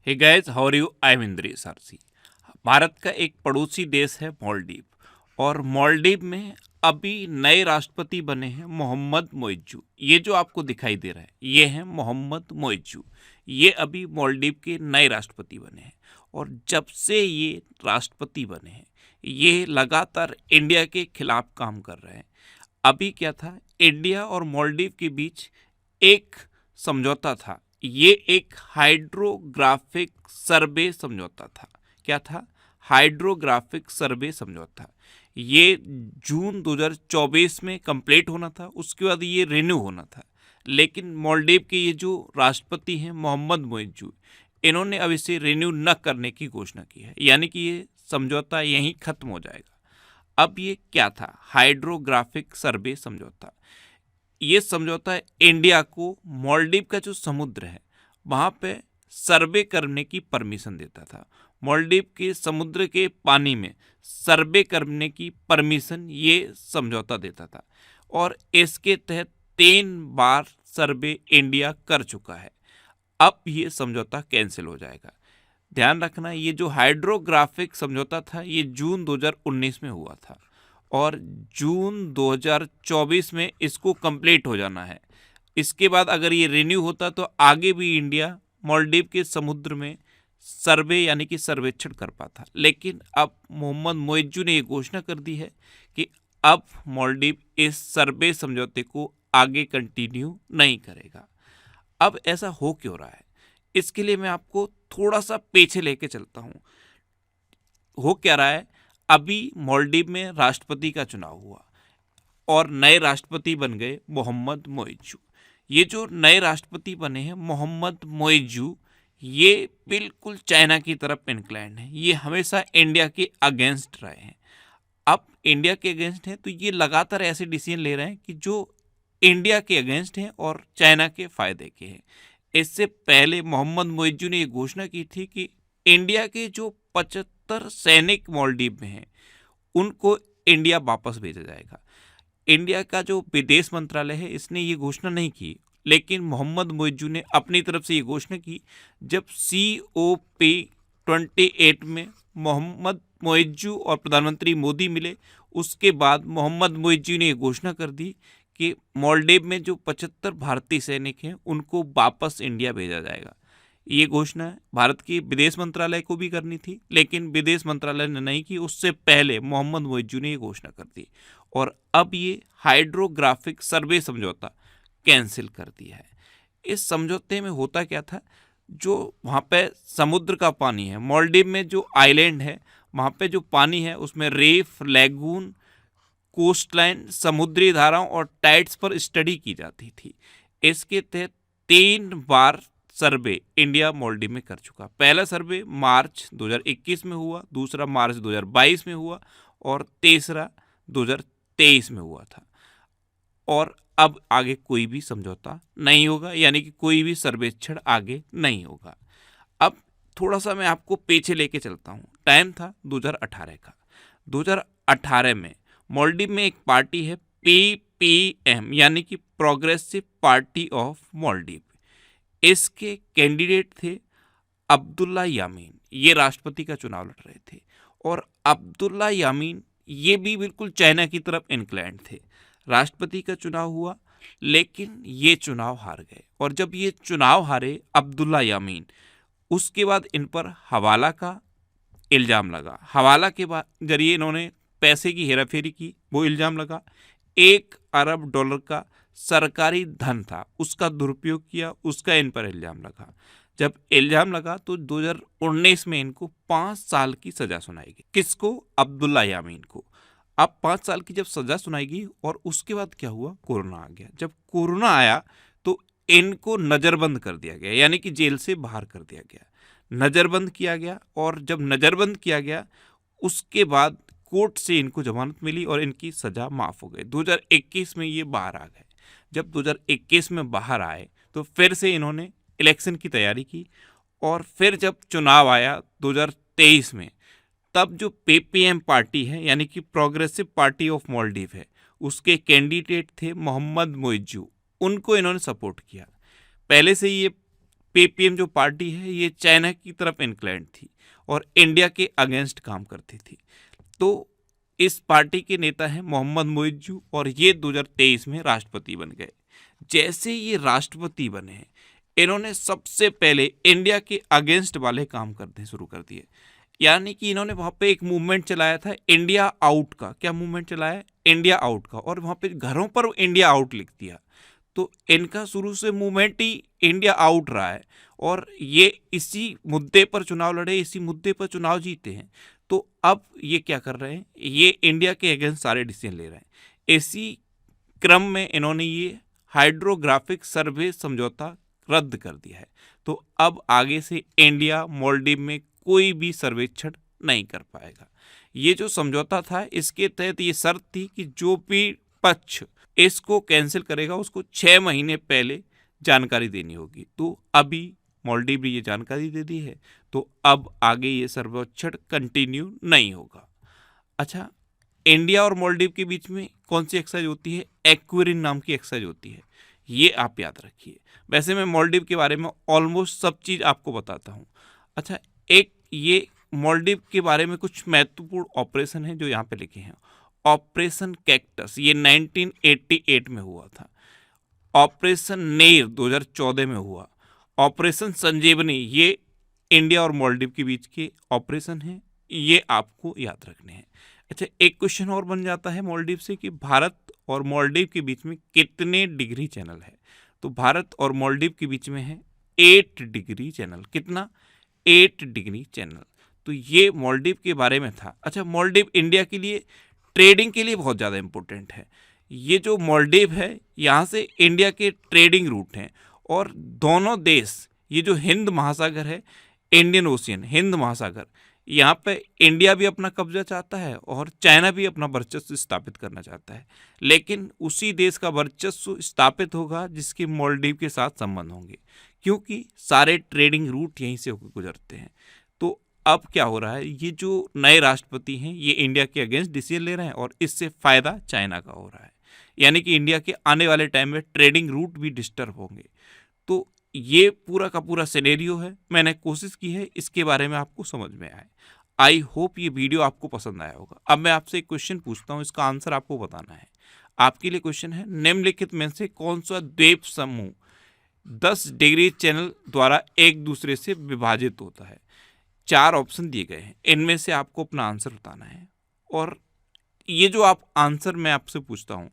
Hey guys, how are you? I am Indresh RC. Bharat का एक पड़ोसी देश है मालदीव, और मालदीव में अभी नए राष्ट्रपति बने हैं मोहम्मद मोइज्जू। ये जो आपको दिखाई दे रहा है ये है मोहम्मद मोइज्जू। ये अभी मालदीव के नए राष्ट्रपति बने हैं, और जब से ये राष्ट्रपति बने हैं ये लगातार इंडिया के खिलाफ काम कर रहे हैं। अभी क्या था, इंडिया और मालदीव के बीच एक समझौता था। ये एक हाइड्रोग्राफिक सर्वे समझौता था। क्या था? हाइड्रोग्राफिक सर्वे समझौता। ये जून 2024 में कंप्लीट होना था, उसके बाद ये रिन्यू होना था। लेकिन मालदीव के ये जो राष्ट्रपति हैं मोहम्मद मोइज्जू, इन्होंने अब इसे रिन्यू न करने की घोषणा की है, यानी कि ये समझौता यहीं खत्म हो जाएगा। अब ये क्या था? हाइड्रोग्राफिक सर्वे समझौता। ये समझौता इंडिया को मालदीव का जो समुद्र है वहाँ पे सर्वे करने की परमिशन देता था। मालदीव के समुद्र के पानी में सर्वे करने की परमिशन ये समझौता देता था, और इसके तहत 3 बार सर्वे इंडिया कर चुका है। अब ये समझौता कैंसिल हो जाएगा। ध्यान रखना, ये जो हाइड्रोग्राफिक समझौता था ये जून 2019 में हुआ था, और जून 2024 में इसको कंप्लीट हो जाना है। इसके बाद अगर ये रिन्यू होता तो आगे भी इंडिया मालदीव के समुद्र में सर्वे यानी कि सर्वेक्षण कर पाता। लेकिन अब मोहम्मद मोइज्जू ने ये घोषणा कर दी है कि अब मालदीव इस सर्वे समझौते को आगे कंटिन्यू नहीं करेगा। अब ऐसा हो क्यों रहा है, इसके लिए मैं आपको थोड़ा सा पीछे लेके चलता हूँ। हो क्या रहा है, अभी मालदीव में राष्ट्रपति का चुनाव हुआ और नए राष्ट्रपति बन गए मोहम्मद मोइज्जू। ये जो नए राष्ट्रपति बने हैं मोहम्मद मोइज्जू, ये बिल्कुल चाइना की तरफ इंक्लाइंड है। ये हमेशा इंडिया के अगेंस्ट रहे हैं। अब इंडिया के अगेंस्ट हैं तो ये लगातार ऐसे डिसीजन ले रहे हैं कि जो इंडिया के अगेंस्ट हैं और चाइना के फायदे के हैं। इससे पहले मोहम्मद मोइज्जू ने ये घोषणा की थी कि इंडिया के जो 75 सैनिक मालदीव में हैं उनको इंडिया वापस भेजा जाएगा। इंडिया का जो विदेश मंत्रालय है इसने ये घोषणा नहीं की, लेकिन मोहम्मद मोइज्जू ने अपनी तरफ से ये घोषणा की। जब COP28 में मोहम्मद मोइज्जू और प्रधानमंत्री मोदी मिले, उसके बाद मोहम्मद मोइज्जू ने ये घोषणा कर दी कि मालदीव में जो 75 भारतीय सैनिक हैं उनको वापस इंडिया भेजा जाएगा। ये घोषणा भारत की विदेश मंत्रालय को भी करनी थी, लेकिन विदेश मंत्रालय ने नहीं की। उससे पहले मोहम्मद मोइज्जू ने ये घोषणा कर दी, और अब ये हाइड्रोग्राफिक सर्वे समझौता कैंसिल कर दिया है। इस समझौते में होता क्या था, जो वहाँ पे समुद्र का पानी है, मालदीव में जो आइलैंड है वहाँ पे जो पानी है उसमें रेफ, लैगून, कोस्टलाइन, समुद्री धाराओं और टाइड्स पर स्टडी की जाती थी। इसके तहत 3 बार सर्वे इंडिया मालदीव में कर चुका। पहला सर्वे मार्च 2021 में हुआ, दूसरा मार्च 2022 में हुआ, और तीसरा 2023 में हुआ था। और अब आगे कोई भी समझौता नहीं होगा, यानी कि कोई भी सर्वेक्षण आगे नहीं होगा। अब थोड़ा सा मैं आपको पीछे लेके चलता हूँ। टाइम था 2018 का। 2018 में मालदीव में एक पार्टी है PPM, यानी कि प्रोग्रेसिव पार्टी ऑफ मालदीव। इसके कैंडिडेट थे अब्दुल्ला यामीन। ये राष्ट्रपति का चुनाव लड़ रहे थे, और अब्दुल्ला यामीन ये भी बिल्कुल चाइना की तरफ इंक्लाइंड थे। राष्ट्रपति का चुनाव हुआ, लेकिन ये चुनाव हार गए। और जब ये चुनाव हारे अब्दुल्ला यामीन, उसके बाद इन पर हवाला का इल्ज़ाम लगा। हवाला के जरिए इन्होंने पैसे की हेराफेरी की, वो इल्ज़ाम लगा। $1 अरब का सरकारी धन था, उसका दुरुपयोग किया, उसका इन पर इल्ज़ाम लगा। जब इल्ज़ाम लगा तो 2019 में इनको 5 साल की सज़ा सुनाई गई। किसको? अब्दुल्ला यामीन को। अब 5 साल की जब सज़ा सुनाई गई, और उसके बाद क्या हुआ, कोरोना आ गया। जब कोरोना आया तो इनको नज़रबंद कर दिया गया, यानी कि जेल से बाहर कर दिया गया, नज़रबंद किया गया। और जब नज़रबंद किया गया उसके बाद कोर्ट से इनको जमानत मिली और इनकी सज़ा माफ़ हो गई। 2021 में ये बाहर आ गए। जब 2021 में बाहर आए तो फिर से इन्होंने इलेक्शन की तैयारी की, और फिर जब चुनाव आया 2023 में, तब जो PPM पार्टी है यानी कि प्रोग्रेसिव पार्टी ऑफ मालदीव है, उसके कैंडिडेट थे मोहम्मद मोइज्जू। उनको इन्होंने सपोर्ट किया। पहले से ये पीपीएम जो पार्टी है ये चाइना की तरफ इंक्लाइंड थी और इंडिया के अगेंस्ट काम करती थी। तो इस पार्टी के नेता हैं मोहम्मद मोइज्जू और ये 2023 में राष्ट्रपति बन गए। जैसे ये राष्ट्रपति बने हैं, इन्होंने सबसे पहले इंडिया के अगेंस्ट वाले काम करने शुरू कर दिए। यानी कि इन्होंने वहाँ पे एक मूवमेंट चलाया था इंडिया आउट का। क्या मूवमेंट चलाया? इंडिया आउट का। और वहाँ पे घरों पर इंडिया आउट लिख दिया। तो इनका शुरू से मूवमेंट ही इंडिया आउट रहा है और ये इसी मुद्दे पर चुनाव लड़े, इसी मुद्दे पर चुनाव जीते हैं। तो अब ये क्या कर रहे हैं, ये इंडिया के अगेंस्ट सारे डिसीजन ले रहे हैं। इसी क्रम में इन्होंने ये हाइड्रोग्राफिक सर्वे समझौता रद्द कर दिया है। तो अब आगे से इंडिया मालदीव में कोई भी सर्वेक्षण नहीं कर पाएगा। ये जो समझौता था इसके तहत ये शर्त थी कि जो भी पक्ष इसको कैंसिल करेगा उसको 6 महीने पहले जानकारी देनी होगी। तो अभी मालदीव ने ये जानकारी दे दी है, तो अब आगे ये सर्वेक्षण कंटिन्यू नहीं होगा। अच्छा, इंडिया और मालदीव के बीच में कौन सी एक्सरसाइज होती है? एक्वेरिन नाम की एक्सरसाइज होती है, ये आप याद रखिए। वैसे मैं मालदीव के बारे में ऑलमोस्ट सब चीज़ आपको बताता हूँ। अच्छा, एक ये मालदीव के बारे में कुछ महत्वपूर्ण ऑपरेशन है जो यहाँ पे लिखे हैं। ऑपरेशन कैक्टस ये 1988 में हुआ था। ऑपरेशन नेर 2014 में हुआ। ऑपरेशन संजीवनी ये इंडिया और मालदीव के बीच के ऑपरेशन हैं, ये आपको याद रखने हैं। अच्छा, एक क्वेश्चन और बन जाता है मालदीव से कि भारत और मालदीव के बीच में कितने डिग्री चैनल है? तो भारत और मालदीव के बीच में है 8 डिग्री चैनल। कितना? 8 डिग्री चैनल। तो ये मालदीव के बारे में था। अच्छा, मालदीव इंडिया के लिए ट्रेडिंग के लिए बहुत ज़्यादा इम्पोर्टेंट है। ये जो मालदीव है यहाँ से इंडिया के ट्रेडिंग रूट हैं और दोनों देश, ये जो हिंद महासागर है, इंडियन ओशियन, हिंद महासागर, यहाँ पे इंडिया भी अपना कब्जा चाहता है और चाइना भी अपना वर्चस्व स्थापित करना चाहता है। लेकिन उसी देश का वर्चस्व स्थापित होगा जिसके मालदीव के साथ संबंध होंगे, क्योंकि सारे ट्रेडिंग रूट यहीं से होकर गुजरते हैं। तो अब क्या हो रहा है, ये जो नए राष्ट्रपति हैं ये इंडिया के अगेंस्ट डिसीजन ले रहे हैं और इससे फ़ायदा चाइना का हो रहा है। यानी कि इंडिया के आने वाले टाइम में ट्रेडिंग रूट भी डिस्टर्ब होंगे। तो ये पूरा का पूरा सिनेरियो है। मैंने कोशिश की है इसके बारे में आपको समझ में आए। आई होप ये वीडियो आपको पसंद आया होगा। अब मैं आपसे एक क्वेश्चन पूछता हूँ, इसका आंसर आपको बताना है। आपके लिए क्वेश्चन है, निम्नलिखित में से कौन सा द्वीप समूह 10 डिग्री चैनल द्वारा एक दूसरे से विभाजित होता है? 4 ऑप्शन दिए गए हैं, इनमें से आपको अपना आंसर बताना है। और ये जो आप आंसर मैं आपसे पूछता हूँ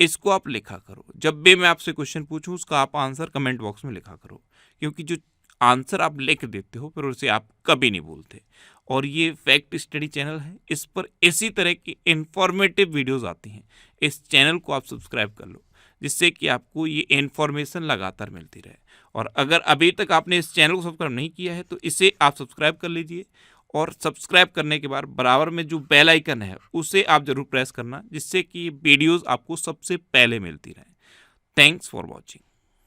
इसको आप लिखा करो। जब भी मैं आपसे क्वेश्चन पूछूं उसका आप आंसर कमेंट बॉक्स में लिखा करो, क्योंकि जो आंसर आप लिख देते हो फिर उसे आप कभी नहीं भूलते। और ये फैक्ट स्टडी चैनल है, इस पर इसी तरह की इंफॉर्मेटिव वीडियोस आती हैं। इस चैनल को आप सब्सक्राइब कर लो जिससे कि आपको ये इन्फॉर्मेशन लगातार मिलती रहे। और अगर अभी तक आपने इस चैनल को सब्सक्राइब नहीं किया है तो इसे आप सब्सक्राइब कर लीजिए। और सब्सक्राइब करने के बाद बराबर में जो बेल आइकन है उसे आप जरूर प्रेस करना, जिससे कि वीडियोस आपको सबसे पहले मिलती रहे। Thanks for watching.